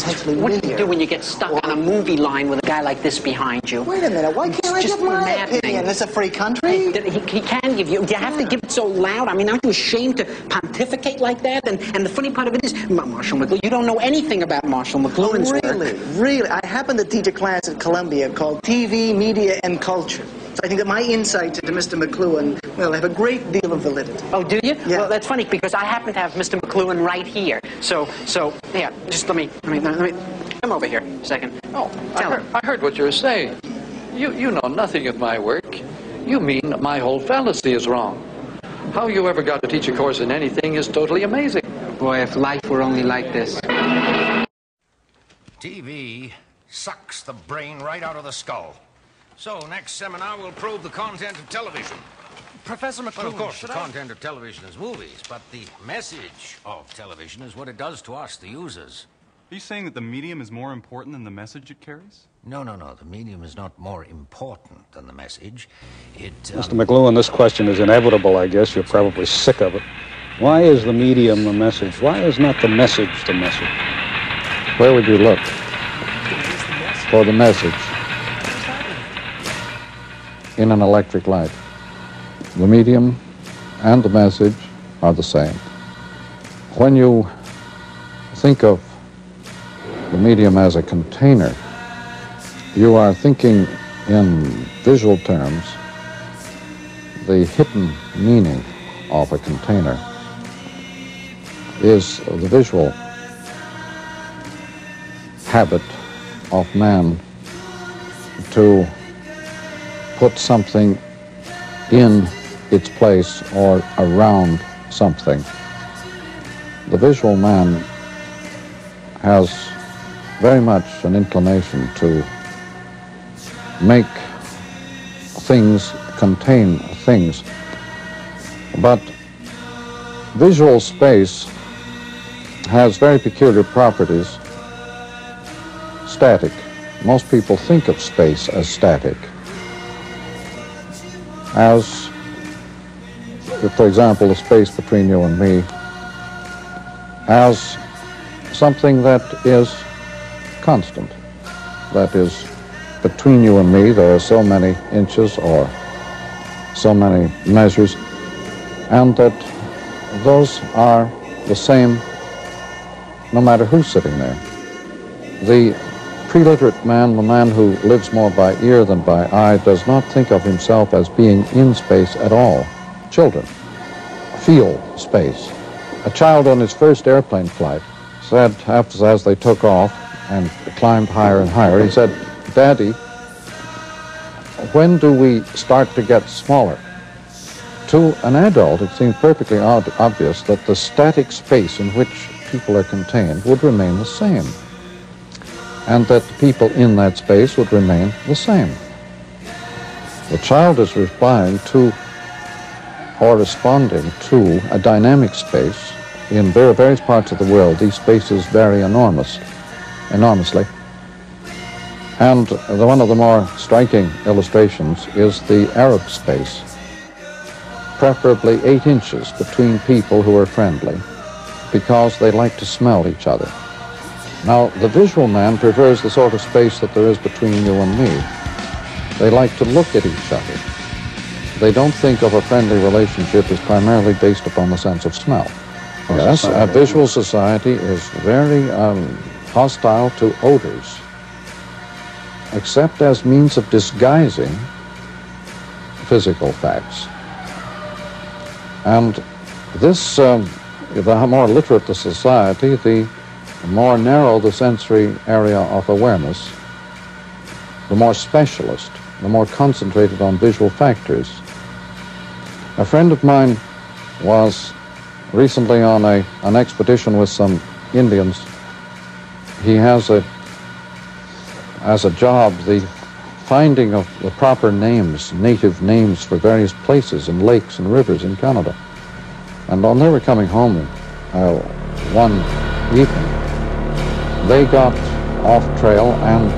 essentially What linear. do you do when you get stuck on a movie line with a guy like this behind you? Wait a minute, why can't I give my opinion? This is a free country. He can give you. Do you have to give it so loud? I mean, aren't you ashamed to pontificate like that? And the funny part of it is, Marshall McLuhan, you don't know anything about Marshall McLuhan's work. Really? I happen to teach a class at Columbia called TV, Media, and Culture. So I think that my insights into Mr. McLuhan, well, have a great deal of validity. Oh, do you? Yeah. Well, that's funny because I happen to have Mr. McLuhan right here. So, yeah, just let me come over here a second. Oh, I heard what you were saying. You know nothing of my work. You mean my whole fallacy is wrong. How you ever got to teach a course in anything is totally amazing. Boy, if life were only like this. TV sucks the brain right out of the skull. So, next seminar, we'll probe the content of television. Professor McLuhan, Well, of course, the content of television is movies, but the message of television is what it does to us, the users. Are you saying that the medium is more important than the message it carries? No. The medium is not more important than the message. Mr. McLuhan, this question is inevitable, I guess. You're probably sick of it. Why is the medium the message? Why is not the message the message? Where would you look for the message? In an electric light. The medium and the message are the same. When you think of the medium as a container, you are thinking in visual terms. The hidden meaning of a container is the visual habit of man to put something in its place or around something. The visual man has very much an inclination to make things contain things. But visual space has very peculiar properties. Static. Most people think of space as static. As, for example, the space between you and me, as something that is constant. That is, between you and me, there are so many inches or so many measures, and that those are the same no matter who's sitting there. The pre-literate man, the man who lives more by ear than by eye, does not think of himself as being in space at all. Children feel space. A child on his first airplane flight said, as they took off and climbed higher and higher, he said, "Daddy, when do we start to get smaller?" To an adult, it seems perfectly obvious that the static space in which people are contained would remain the same, and that the people in that space would remain the same. The child is replying to or responding to a dynamic space. In various parts of the world, these spaces vary enormously. And one of the more striking illustrations is the Arab space, preferably 8 inches between people who are friendly, because they like to smell each other. Now, the visual man prefers the sort of space that there is between you and me. They like to look at each other. They don't think of a friendly relationship as primarily based upon the sense of smell. Yes, a visual society is very hostile to odors, except as means of disguising physical facts. And this, the more literate the society, the more narrow the sensory area of awareness, the more specialist, the more concentrated on visual factors. A friend of mine was recently on an expedition with some Indians. He has as a job the finding of the proper names, native names for various places and lakes and rivers in Canada. And when they were coming home one evening, they got off trail, and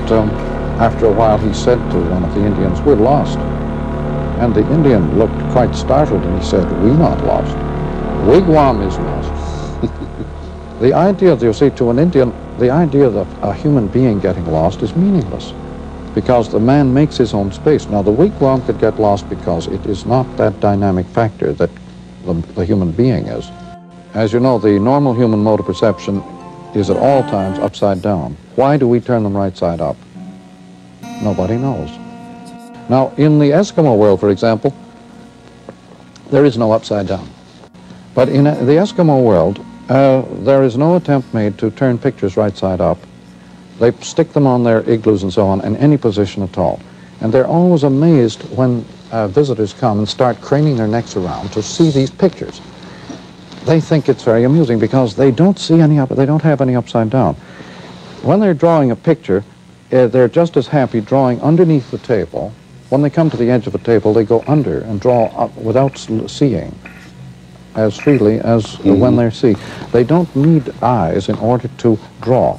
after a while he said to one of the Indians, "We're lost." And the Indian looked quite startled, and he said, "We're not lost. Wigwam is lost." The idea, you see, to an Indian, the idea that a human being getting lost is meaningless, because the man makes his own space. Now, the weak-worm could get lost because it is not that dynamic factor that the human being is. As you know, the normal human mode of perception is at all times upside down. Why do we turn them right side up? Nobody knows. Now, in the Eskimo world, for example, there is no upside down. But in the Eskimo world, there is no attempt made to turn pictures right side up. They stick them on their igloos and so on in any position at all. And they're always amazed when visitors come and start craning their necks around to see these pictures. They think it's very amusing because they don't see any they don't have any upside down. When they're drawing a picture, they're just as happy drawing underneath the table. When they come to the edge of a table, they go under and draw up without seeing as freely as when they see. They don't need eyes in order to draw.